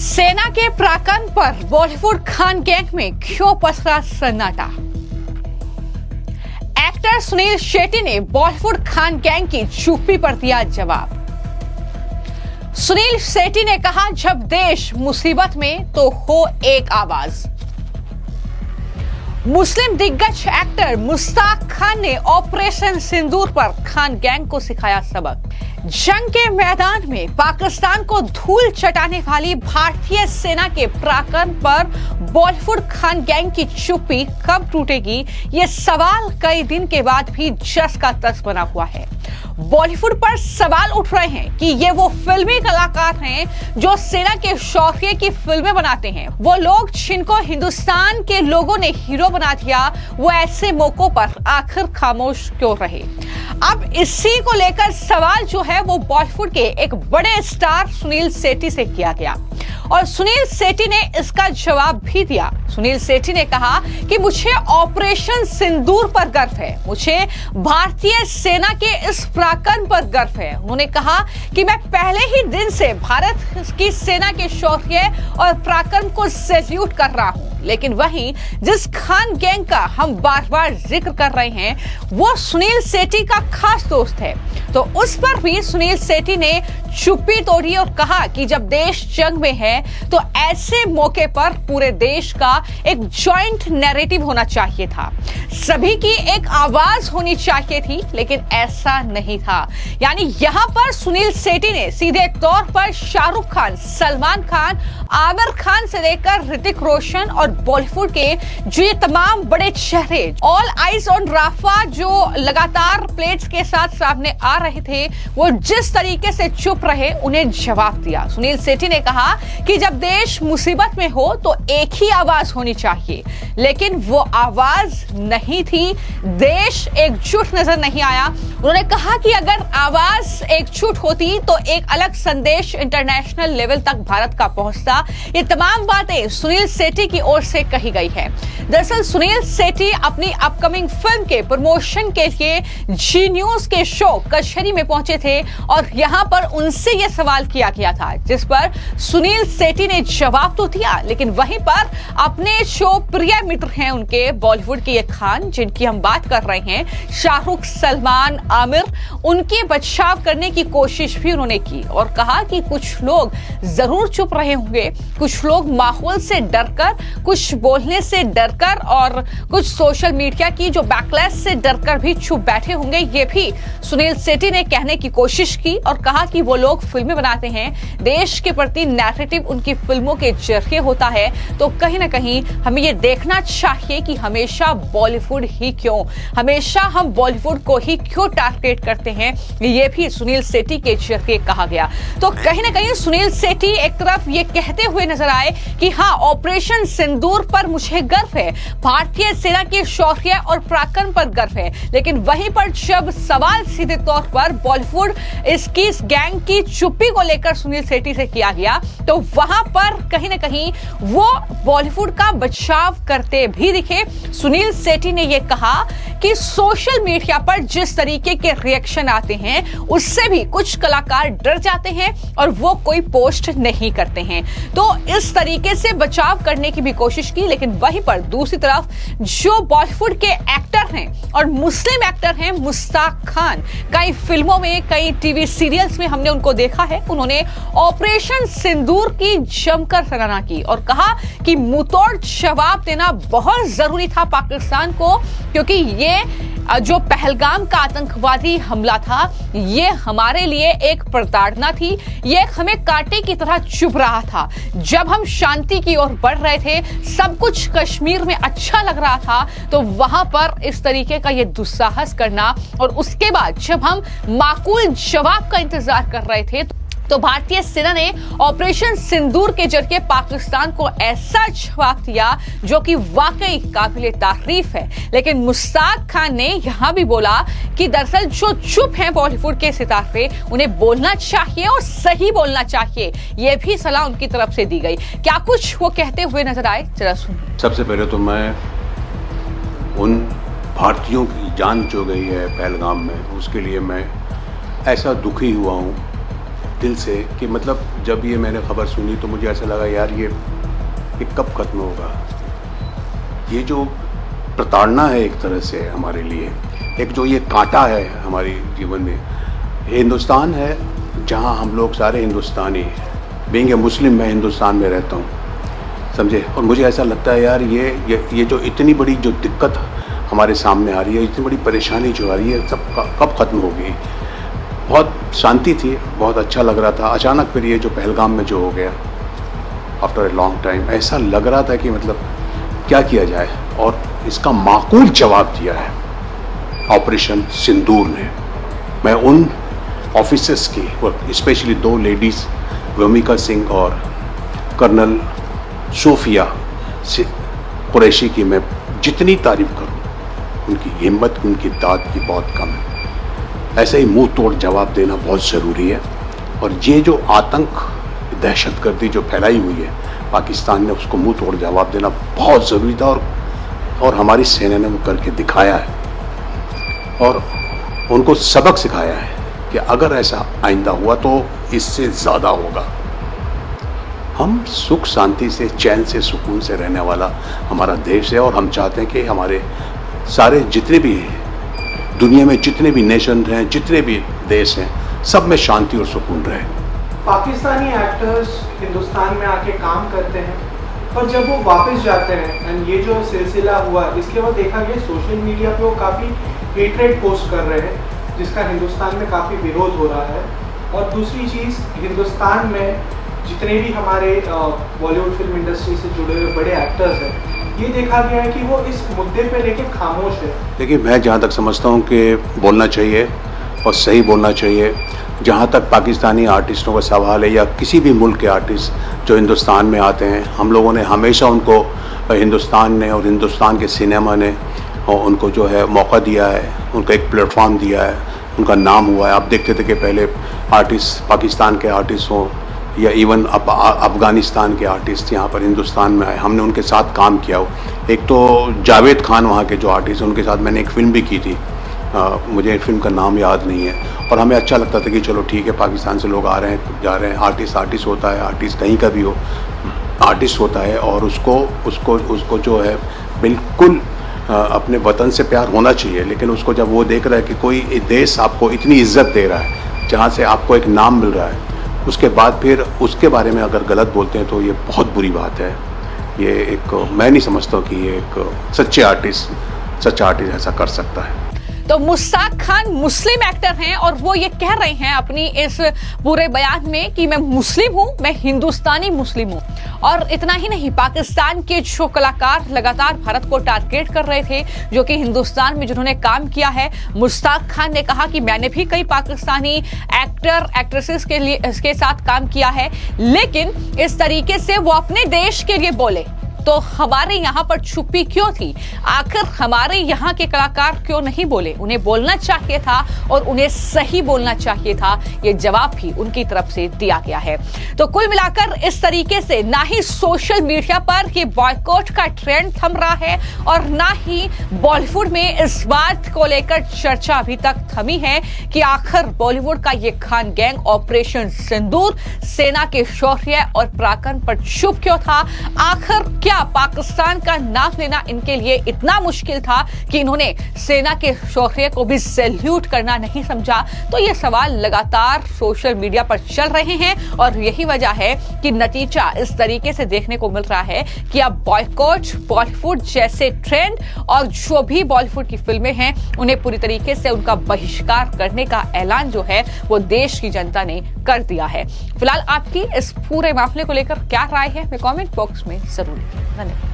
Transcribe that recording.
सेना के पराक्रम पर बॉलीवुड खान गैंग में क्यों पसरा सन्नाटा। एक्टर सुनील शेट्टी ने बॉलीवुड खान गैंग की चुप्पी पर दिया जवाब। सुनील शेट्टी ने कहा, जब देश मुसीबत में तो हो एक आवाज। मुस्लिम दिग्गज एक्टर मुश्ताक खान ने ऑपरेशन सिंदूर पर खान गैंग को सिखाया सबक। जंग के मैदान में पाकिस्तान को धूल चटाने वाली भारतीय सेना के पराक्रम पर बॉलीवुड खान गैंग की चुप्पी कब टूटेगी, ये सवाल कई दिन के बाद भी जस का तस बना हुआ है। बॉलीवुड पर सवाल उठ रहे हैं कि ये वो फिल्मी कलाकार हैं जो सेना के शौर्य की फिल्में बनाते हैं। वो लोग जिनको हिंदुस्तान के लोगों ने हीरो बना दिया, वो ऐसे मौकों पर आखिर खामोश क्यों रहे। अब इसी को लेकर सवाल जो है वो बॉलीवुड के एक बड़े स्टार सुनील शेट्टी से किया गया और सुनील शेट्टी ने इसका जवाब भी दिया। सुनील शेट्टी ने कहा कि मुझे ऑपरेशन सिंदूर पर गर्व है, मुझे भारतीय सेना के इस पराक्रम पर गर्व है। उन्होंने कहा कि मैं पहले ही दिन से भारत की सेना के शौर्य और पराक्रम को सैल्यूट कर रहा हूं, लेकिन वहीं जिस खान गैंग का हम बार बार जिक्र कर रहे हैं वो सुनील शेट्टी का खास दोस्त है। तो उस पर भी सुनील शेट्टी ने चुप्पी तोड़ी और कहा कि जब देश जंग में है तो ऐसे मौके पर पूरे देश का एक जॉइंट नैरेटिव होना चाहिए था, सभी की एक आवाज होनी चाहिए थी, लेकिन ऐसा नहीं था। यानी यहां पर सुनील शेट्टी ने सीधे तौर पर शाहरुख खान, सलमान खान, आमिर खान से लेकर ऋतिक रोशन और बॉलीवुड के जो ये तमाम बड़े चेहरे ऑल आइज ऑन राफा जो लगातार प्लेट्स के साथ सामने आ रहे थे, वो जिस तरीके से चुप रहे, उन्हें जवाब दिया। सुनील शेट्टी ने कहा कि जब देश मुसीबत में हो तो एक ही आवाज होनी चाहिए, लेकिन वो आवाज नहीं थी। देश एकजुट नजर नहीं आया। उन्होंने कहा कि अगर आवाज एकजुट होती तो एक अलग संदेश इंटरनेशनल लेवल तक भारत का पहुंचता। ये तमाम बातें सुनील शेट्टी की ओर से कही गई है। दरअसल सुनील शेट्टी अपनी अपकमिंग फिल्म के प्रमोशन के लिए जी न्यूज के शो कचहरी में पहुंचे थे और यहां पर उनसे यह सवाल किया गया था, जिस पर सुनील शेट्टी ने जवाब तो दिया, लेकिन वहीं पर अपने शो प्रिय मित्र हैं उनके बॉलीवुड के ये खान जिनकी हम बात कर रहे हैं, शाहरुख, सलमान, आमिर, उनके बचाव करने की कोशिश भी उन्होंने की और कहा कि कुछ लोग जरूर चुप रहे होंगे, कुछ लोग माहौल से डरकर, कुछ बोलने से डरकर और कुछ सोशल मीडिया की जो बैकलैश से डरकर भी चुप बैठे होंगे। ये भी सुनील शेट्टी ने कहने की कोशिश की और कहा कि वो लोग फिल्में बनाते हैं, देश के प्रति नैरेटिव उनकी फिल्मों के जरिए होता है, तो कहीं ना कहीं हमें ये देखना चाहिए कि हमेशा बॉलीवुड ही क्यों, हमेशा हम बॉलीवुड को ही क्यों टारगेट करते हैं। ये भी सुनील शेट्टी के जरिए कहा गया। तो कहीं ना कहीं सुनील शेट्टी एक तरफ ये कहते हुए नजर आए कि हाँ, ऑपरेशन सिंदूर पर मुझे गर्व है, भारतीय सेना के शौर्य और पराक्रम पर गर्व है, लेकिन वहीं पर जब सवाल सीधे तौर पर बॉलीवुड इसकी इस गैंग की चुप्पी को लेकर सुनील शेट्टी से किया गया, तो वहां पर कहीं ना कहीं वो बॉलीवुड का बचाव करते भी दिखे। सुनील शेट्टी ने यह कहा कि सोशल मीडिया पर जिस तरीके के रिएक्शन आते हैं उससे भी कुछ कलाकार डर जाते हैं और वो कोई पोस्ट नहीं करते हैं, तो इस तरीके से बचाव करने की भी कोशिश की। लेकिन वहीं पर दूसरी तरफ जो बॉलीवुड के एक्टर हैं और मुस्लिम एक्टर हैं मुश्ताक खान, कई फिल्मों में, कई टीवी सीरियल्स में हमने उनको देखा है, उन्होंने ऑपरेशन सिंदूर की जमकर सराहना की और कहा कि मुंहतोड़ जवाब देना बहुत जरूरी था पाकिस्तान को, क्योंकि ये जो पहलगाम का आतंकवादी हमला था ये हमारे लिए एक प्रताड़ना थी, ये हमें कांटे की तरह चुभ रहा था। जब हम शांति की ओर बढ़ रहे थे, सब कुछ कश्मीर में अच्छा लग रहा था, तो वहां पर इस तरीके का ये दुस्साहस करना और उसके बाद जब हम माकूल जवाब का इंतजार कर रहे थे तो भारतीय सेना ने ऑपरेशन सिंदूर के जरिए पाकिस्तान को ऐसा जवाब दिया जो कि वाकई काबिले तारीफ है। लेकिन मुश्ताक खान ने यहां भी बोला कि दरअसल जो चुप हैं बॉलीवुड के सितारे, उन्हें बोलना चाहिए और सही बोलना चाहिए। यह भी सलाह उनकी तरफ से दी गई। क्या कुछ वो कहते हुए नजर आए, जरा सुनिए। सबसे पहले तो मैं उन भारतीयों की जान जो गई है पहलगाम में, उसके लिए मैं ऐसा दुखी हुआ हूँ दिल से कि मतलब जब ये मैंने खबर सुनी तो मुझे ऐसा लगा यार ये कब खत्म होगा। ये जो प्रताड़ना है एक तरह से हमारे लिए, एक जो ये कांटा है हमारे जीवन में। हिंदुस्तान है जहाँ हम लोग सारे हिंदुस्तानी, बीइंग ए मुस्लिम मैं हिंदुस्तान में रहता हूँ, समझे। और मुझे ऐसा लगता है यार ये जो इतनी बड़ी जो दिक्कत हमारे सामने आ रही है, इतनी बड़ी परेशानी जो आ रही है, सब कब ख़त्म होगी। बहुत शांति थी, बहुत अच्छा लग रहा था। अचानक फिर ये जो पहलगाम में जो हो गया आफ्टर ए लॉन्ग टाइम, ऐसा लग रहा था कि मतलब क्या किया जाए, और इसका माकूल जवाब दिया है ऑपरेशन सिंदूर ने। मैं उन ऑफिसर्स की, और स्पेशली 2 लेडीज़ वमिका सिंह और कर्नल सोफिया कुरैशी की मैं जितनी तारीफ करूं, उनकी हिम्मत, उनकी दाद की बहुत कम है। ऐसे ही मुंह तोड़ जवाब देना बहुत ज़रूरी है। और ये जो आतंक, दहशतगर्दी जो फैलाई हुई है पाकिस्तान ने, उसको मुंह तोड़ जवाब देना बहुत ज़रूरी था, और हमारी सेना ने वो करके दिखाया है और उनको सबक सिखाया है कि अगर ऐसा आइंदा हुआ तो इससे ज़्यादा होगा। हम सुख शांति से, चैन से, सुकून से रहने वाला हमारा देश है, और हम चाहते हैं कि हमारे सारे जितने भी दुनिया में जितने भी नेशन हैं, जितने भी देश हैं, सब में शांति और सुकून रहे। पाकिस्तानी एक्टर्स हिंदुस्तान में आके काम करते हैं, पर जब वो वापस जाते हैं, एंड ये जो सिलसिला हुआ, इसके बाद देखा गया सोशल मीडिया पे वो काफ़ी हेट्रेड पोस्ट कर रहे हैं, जिसका हिंदुस्तान में काफ़ी विरोध हो रहा है। और दूसरी चीज़, हिंदुस्तान में जितने भी हमारे बॉलीवुड फिल्म इंडस्ट्री से जुड़े हुए बड़े एक्टर्स हैं, ये देखा गया है कि वो इस मुद्दे पे लेके खामोश है। देखिए, मैं जहाँ तक समझता हूँ कि बोलना चाहिए और सही बोलना चाहिए। जहाँ तक पाकिस्तानी आर्टिस्टों का सवाल है, या किसी भी मुल्क के आर्टिस्ट जो हिंदुस्तान में आते हैं, हम लोगों ने हमेशा उनको, हिंदुस्तान ने और हिंदुस्तान के सिनेमा ने उनको जो है मौका दिया है, उनको एक प्लेटफॉर्म दिया है, उनका नाम हुआ है। आप देखते थे कि पहले आर्टिस्ट, पाकिस्तान के आर्टिस्ट हों या इवन अफ़गानिस्तान के आर्टिस्ट यहाँ पर हिंदुस्तान में आए, हमने उनके साथ काम किया हो। एक तो जावेद खान वहाँ के जो आर्टिस्ट, उनके साथ मैंने एक फ़िल्म भी की थी, मुझे फिल्म का नाम याद नहीं है। और हमें अच्छा लगता था कि चलो ठीक है, पाकिस्तान से लोग आ रहे हैं, जा रहे हैं। आर्टिस्ट होता है, आर्टिस्ट कहीं का भी हो, आर्टिस्ट होता है, और उसको जो है बिल्कुल अपने वतन से प्यार होना चाहिए। लेकिन उसको जब वो देख रहा है कि कोई देश आपको इतनी इज्जत दे रहा है, जहाँ से आपको एक नाम मिल रहा है, उसके बाद फिर उसके बारे में अगर गलत बोलते हैं तो ये बहुत बुरी बात है। ये एक, मैं नहीं समझता कि ये एक सच्चा आर्टिस्ट ऐसा कर सकता है। तो मुश्ताक खान मुस्लिम एक्टर हैं, और वो ये कह रहे हैं अपनी इस पूरे बयान में कि मैं मुस्लिम हूं, मैं हिंदुस्तानी मुस्लिम हूं। और इतना ही नहीं, पाकिस्तान के जो कलाकार लगातार भारत को टारगेट कर रहे थे, जो कि हिंदुस्तान में जिन्होंने काम किया है, मुश्ताक खान ने कहा कि मैंने भी कई पाकिस्तानी एक्टर एक्ट्रेसेस के लिए इसके साथ काम किया है, लेकिन इस तरीके से वो अपने देश के लिए बोले तो हमारे यहाँ पर चुप्पी क्यों थी? आखिर हमारे यहाँ के कलाकार क्यों नहीं बोले? उन्हें बोलना चाहिए था, और उन्हें सही बोलना चाहिए था। ये जवाब भी उनकी तरफ से दिया गया है। तो कुल मिलाकर इस तरीके से ना ही सोशल मीडिया पर ये बॉयकॉट का ट्रेंड थम रहा है, और ना ही बॉलीवुड में इस बात को लेकर चर्चा अभी तक थमी है कि आखिर बॉलीवुड का ये खान गैंग ऑपरेशन सिंदूर सेना के शौर्य और पराक्रम पर चुप क्यों था? आखिर क्या पाकिस्तान का नाम लेना इनके लिए इतना मुश्किल था कि इन्होंने सेना के शौर्य को भी सैल्यूट करना नहीं समझा? तो ये सवाल लगातार सोशल मीडिया पर चल रहे हैं, और यही वजह है कि नतीजा इस तरीके से देखने को मिल रहा है कि अब बॉयकॉट बॉलीवुड जैसे ट्रेंड, और जो भी बॉलीवुड की फिल्में हैं उन्हें पूरी तरीके से उनका बहिष्कार करने का ऐलान जो है वो देश की जनता ने कर दिया है। फिलहाल आपकी इस पूरे मामले को लेकर क्या राय है, मैं कमेंट बॉक्स में जरूर। धन्यवाद।